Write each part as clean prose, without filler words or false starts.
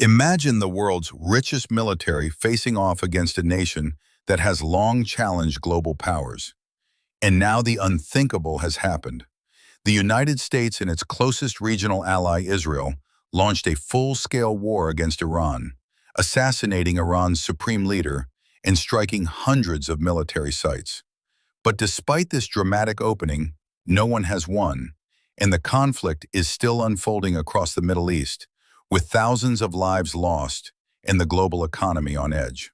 Imagine the world's richest military facing off against a nation that has long challenged global powers. And now the unthinkable has happened. The United States and its closest regional ally, Israel, launched a full-scale war against Iran, assassinating Iran's supreme leader and striking hundreds of military sites. But despite this dramatic opening, no one has won, and the conflict is still unfolding across the Middle East, with thousands of lives lost and the global economy on edge.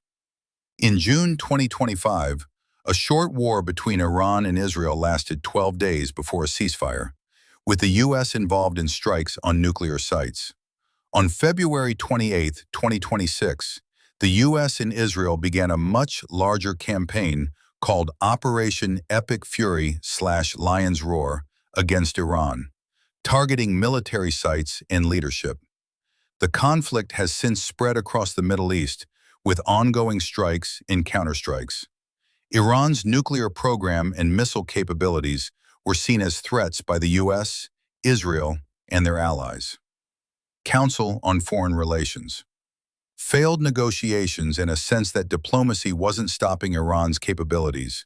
In June 2025, a short war between Iran and Israel lasted 12 days before a ceasefire, with the U.S. involved in strikes on nuclear sites. On February 28, 2026, the U.S. and Israel began a much larger campaign called Operation Epic Fury/Lion's Roar against Iran, targeting military sites and leadership. The conflict has since spread across the Middle East, with ongoing strikes and counterstrikes. Iran's nuclear program and missile capabilities were seen as threats by the U.S., Israel, and their allies. Council on Foreign Relations. Failed negotiations and a sense that diplomacy wasn't stopping Iran's capabilities.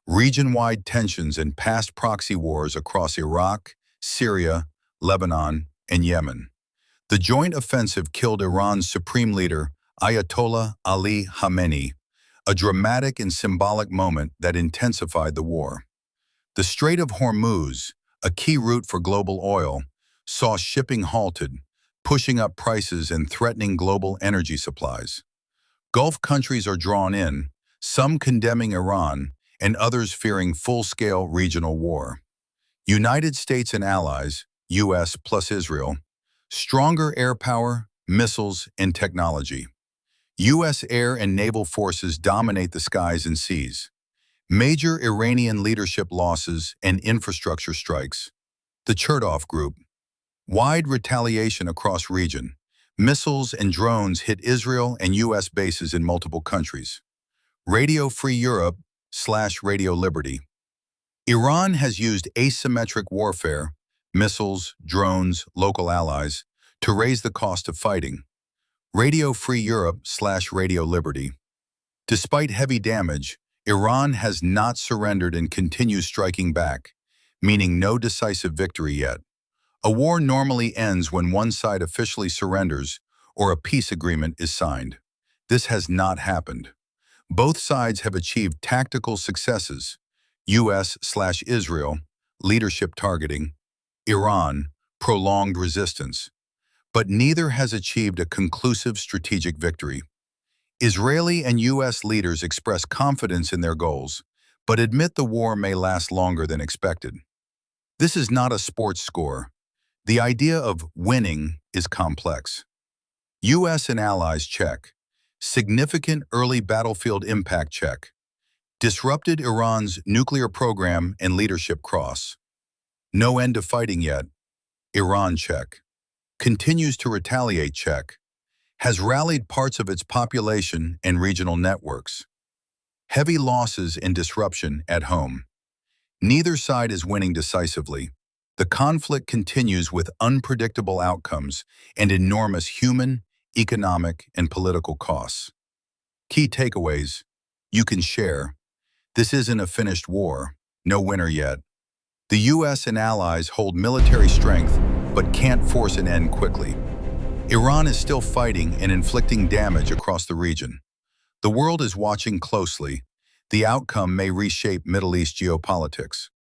Region-wide tensions and past proxy wars across Iraq, Syria, Lebanon, and Yemen. The joint offensive killed Iran's supreme leader, Ayatollah Ali Khamenei, a dramatic and symbolic moment that intensified the war. The Strait of Hormuz, a key route for global oil, saw shipping halted, pushing up prices and threatening global energy supplies. Gulf countries are drawn in, some condemning Iran and others fearing full-scale regional war. United States and allies, U.S. plus Israel, stronger air power, missiles, and technology. U.S. air and naval forces dominate the skies and seas. Major Iranian leadership losses and infrastructure strikes. The Chertoff Group. Wide retaliation across region. Missiles and drones hit Israel and U.S. bases in multiple countries. Radio Free Europe/Radio Liberty. Iran has used asymmetric warfare, missiles, drones, local allies, to raise the cost of fighting. Radio Free Europe/Radio Liberty. Despite heavy damage, Iran has not surrendered and continues striking back, meaning no decisive victory yet. A war normally ends when one side officially surrenders or a peace agreement is signed. This has not happened. Both sides have achieved tactical successes. U.S./Israel, leadership targeting. Iran, prolonged resistance. But neither has achieved a conclusive strategic victory. Israeli and U.S. leaders express confidence in their goals, but admit the war may last longer than expected. This is not a sports score. The idea of winning is complex. U.S. and allies check. Significant early battlefield impact check. Disrupted Iran's nuclear program and leadership cross. No end to fighting yet. Iran check. Continues to retaliate check. Has rallied parts of its population and regional networks. Heavy losses and disruption at home. Neither side is winning decisively. The conflict continues with unpredictable outcomes and enormous human, economic, and political costs. Key takeaways. You can share. This isn't a finished war. No winner yet. The U.S. and allies hold military strength but can't force an end quickly. Iran is still fighting and inflicting damage across the region. The world is watching closely. The outcome may reshape Middle East geopolitics.